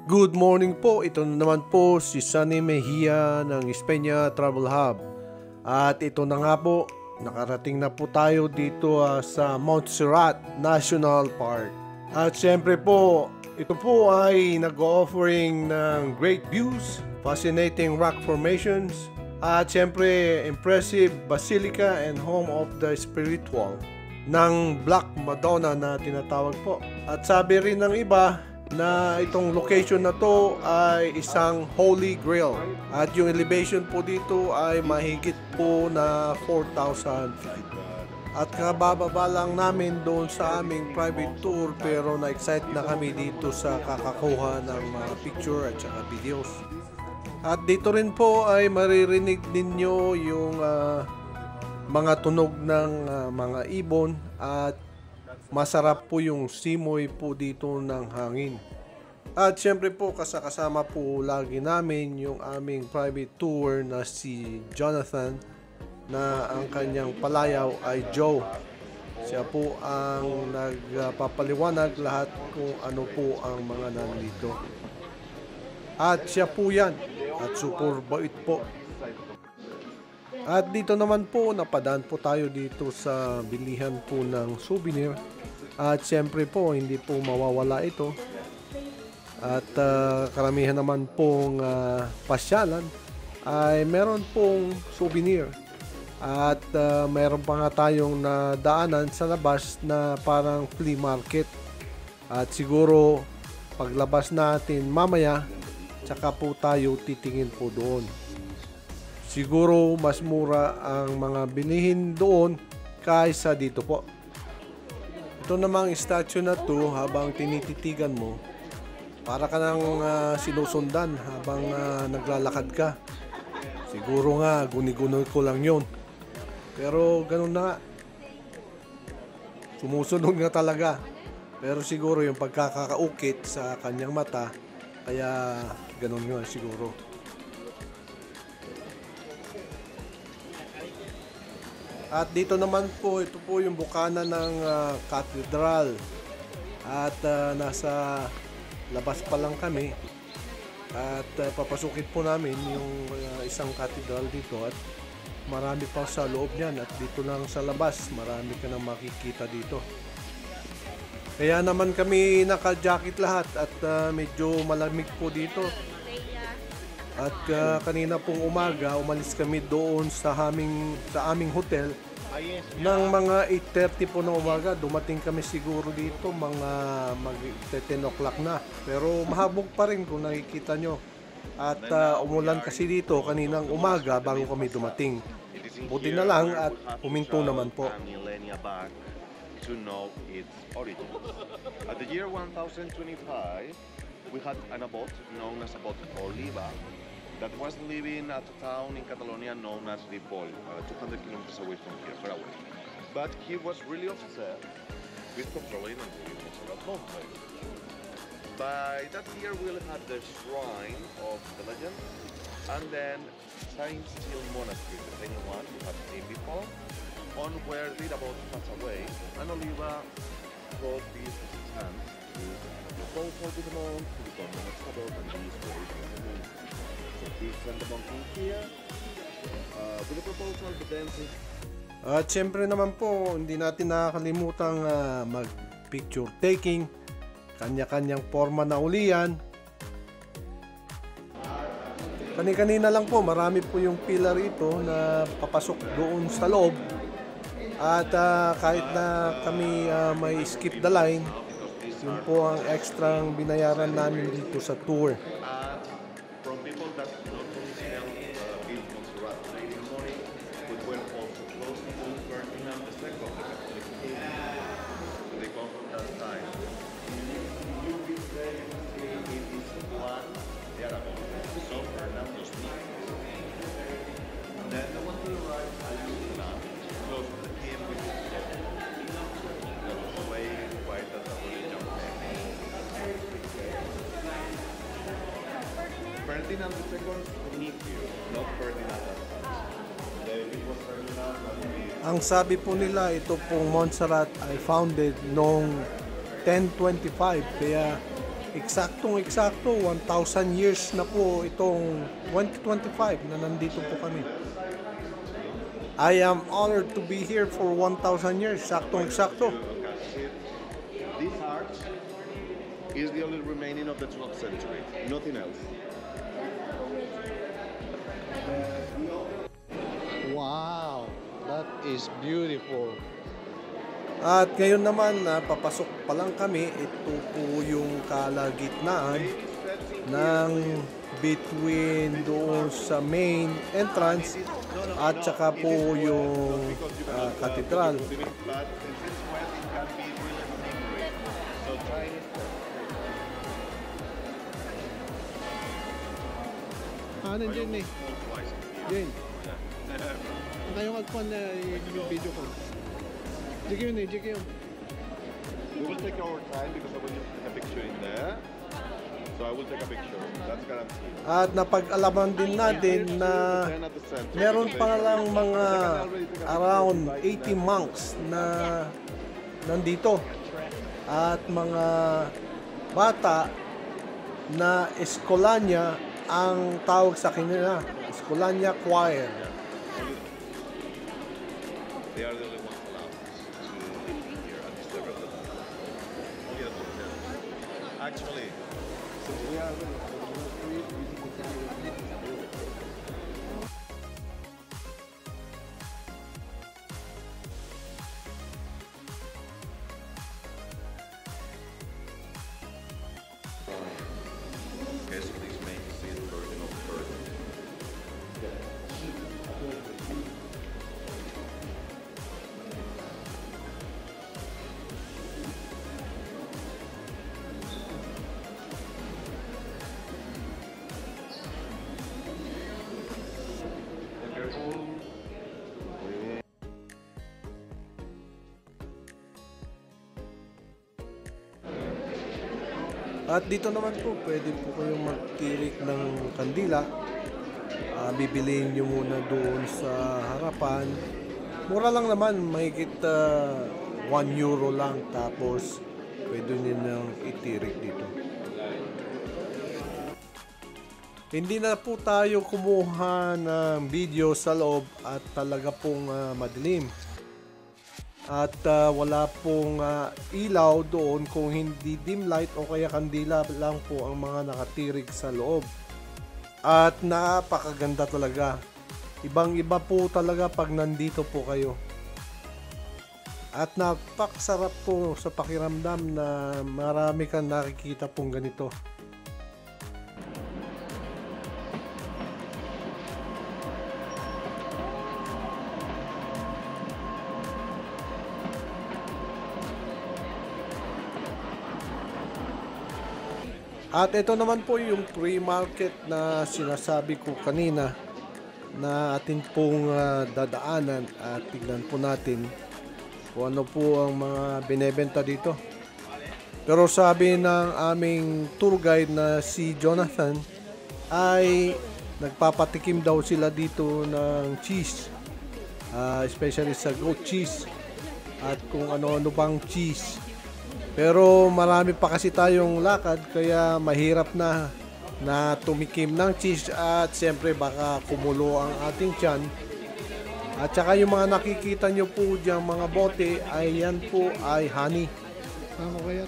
Good morning po, ito na naman po si Sunny Mejia ng Espanya Travel Hub. At ito na nga po, nakarating na po tayo dito sa Montserrat National Park. At syempre po, ito po ay nag-offering ng great views, fascinating rock formations, at syempre impressive basilica and home of the spiritual ng Black Madonna na tinatawag po. At sabi rin ng iba na itong location na to ay isang holy grail at yung elevation po dito ay mahigit po na 4,000 feet. At kabababa lang namin doon sa aming private tour pero na-excite na kami dito sa kakakuha ng mga picture at saka videos. At dito rin po ay maririnig ninyo yung mga tunog ng mga ibon at masarap po yung simoy po dito ng hangin. At syempre po kasama po lagi namin yung aming private tour na si Jonathan na ang kanyang palayaw ay Joe. Siya po ang nagpapaliwanag lahat kung ano po ang mga nandito. At siya po yan at super bait po. At dito naman po napadaan po tayo dito sa bilihan po ng souvenir. At siyempre po, hindi po mawawala ito. At karamihan naman pong pasyalan ay meron pong souvenir. At meron pa nga tayong nadaanan sa labas na parang flea market. At siguro paglabas natin mamaya, tsaka po tayo titingin po doon. Siguro mas mura ang mga bilihin doon kaysa dito po. Ito namang statue na to habang tinititigan mo, para ka nang sinusundan habang naglalakad ka. Siguro nga guni-gunoy ko lang yun. Pero ganun na nga. Sumusunod nga talaga. Pero siguro yung pagkakaukit sa kanyang mata, kaya ganun nga siguro. At dito naman po, ito po yung bukana ng cathedral. At nasa labas pa lang kami. At papasukin po namin yung isang cathedral dito. At marami pa sa loob niyan. At dito lang sa labas, marami ka nang makikita dito. Kaya naman kami naka-jacket lahat at medyo malamig po dito. At kanina pong umaga, umalis kami doon sa aming hotel ng mga 8:30 po ng umaga. Dumating kami siguro dito mga mag-10 o'clock na. Pero mahabog pa rin kung nakikita nyo. At umulan kasi dito kaninang umaga bago kami dumating. Buti na lang at huminto naman po. To know its origin. At the year 1025, we had an abbot known as Abbot Oliva that was living at a town in Catalonia known as Ripoll, 200 kilometers away from here, far away. But he was really obsessed with controlling and living Montserrat mountain. By that year, we'll have the shrine of the legend, and then Saint Steel Monastery, the same one we have seen before, on where the abbot passed away, and Oliva brought these hands to the proposal to the monk to become the next abbot, and these were the moon. So he sent the monk in here with the proposal, but then At syempre naman po, hindi natin nakakalimutang mag-picture taking. Kanya-kanyang forma na uli yan. Kani-kanina lang po, marami po yung pillar ito na papasok doon sa loob. At kahit na kami may skip the line, yun po ang extrang binayaran namin dito sa tour. from people that not only held built Montserrat late in the morning, but were also close to Ferdinand II, the Catholic king. They come from that time. You will say it is one de Aragon, so Fernando Smith. Then the one to the right, Ayutla, close to the king with his head. That was way quite a religion. Ferdinand II nephew, not Ferdinand It was Ferdinand. Ang sabi po nila, ito pong Montserrat ay founded noong 1025, kaya eksaktong-eksakto 1,000 years na po itong 2025 na nandito po kami. I am honored to be here for 1,000 years, saktong-eksakto. This arch is the only remaining of the 12th century, nothing else. Wow, that is beautiful. At ngayon naman, papasok pa lang kami. Ito po yung kalagitnaan ng between doon sa main entrance at saka po yung katedral. Nandiyan eh. Yan. Ang kayo magpon na yung video ko. Jiggy yun eh, jiggy yun. We will take our time because I will just take a picture in there. So I will take a picture. That's guaranteed. At napag-alaman din natin na meron pa lang mga around 80 monks na nandito. At mga bata na Escolania ang tawag sa kanila. Escolania Choir. They are the only ones allowed to be here at this level. Only at the hotel. Actually, since we are really on the street, we can do it. Okay, so please make a seat for the first. At dito naman po, pwede po kayong magtirik ng kandila. Bibiliin nyo muna doon sa harapan. Mura lang naman, mahigit 1 euro lang. Tapos, pwede nyo nang itirik dito. Hindi na po tayo kumuha ng video sa loob at talaga pong madilim. At wala pong ilaw doon kung hindi dim light o kaya kandila lang po ang mga nakatirig sa loob. At napakaganda talaga. Ibang-iba po talaga pag nandito po kayo. At napakasarap po sa pakiramdam na marami kang nakikita pong ganito. At ito naman po yung pre-market na sinasabi ko kanina na atin pong dadaanan at tignan po natin kung ano po ang mga binebenta dito. Pero sabi ng aming tour guide na si Jonathan ay nagpapatikim daw sila dito ng cheese, especially sa goat cheese at kung ano-ano bang cheese. Pero marami pa kasi tayong lakad kaya mahirap na tumikim ng cheese at siyempre baka kumulo ang ating tiyan. At saka yung mga nakikita nyo po dyan mga bote ay yan po ay honey. Ano kaya?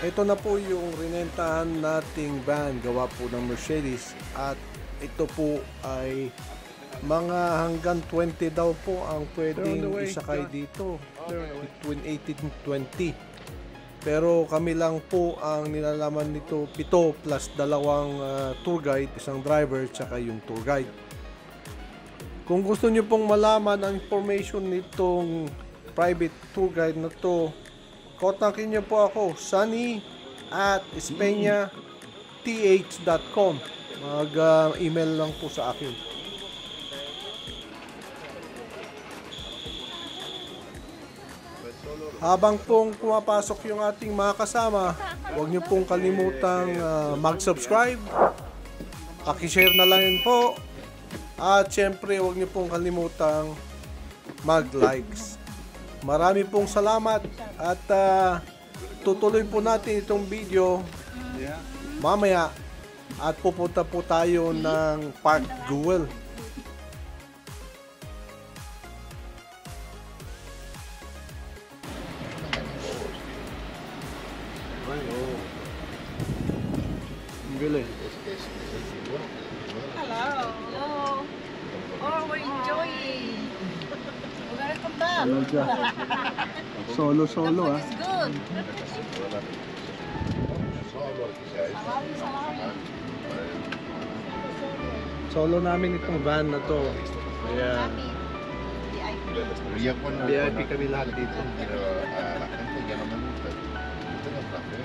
Ito na po yung rinentahan nating van gawa po ng Mercedes at ito po ay Mga hanggang 20 daw po ang pwedeng way, isakay John. dito. Between 18 and 20. Pero kami lang po ang nilalaman nito 7 plus dalawang tour guide, isang driver, tsaka yung tour guide. Kung gusto nyo pong malaman ang information nitong private tour guide na to, kontakin nyo po ako, sunny@espeñath.com. Mag-email lang po sa akin. Habang pong pumapasok yung ating mga kasama, huwag nyo pong kalimutang mag-subscribe, pakishare na lang yun po, at syempre huwag nyo pong kalimutang mag-likes. Marami pong salamat at tutuloy po natin itong video mamaya at pupunta po tayo ng Park Güell. Galing. Hello. Hello. Oh, we're enjoying. We're gonna come back. Solo The ah. food is good. Solo namin itong van na to. Kaya VIP kami lahat dito. Pero a la gente ya no me gusta. Yo tengo otra fe,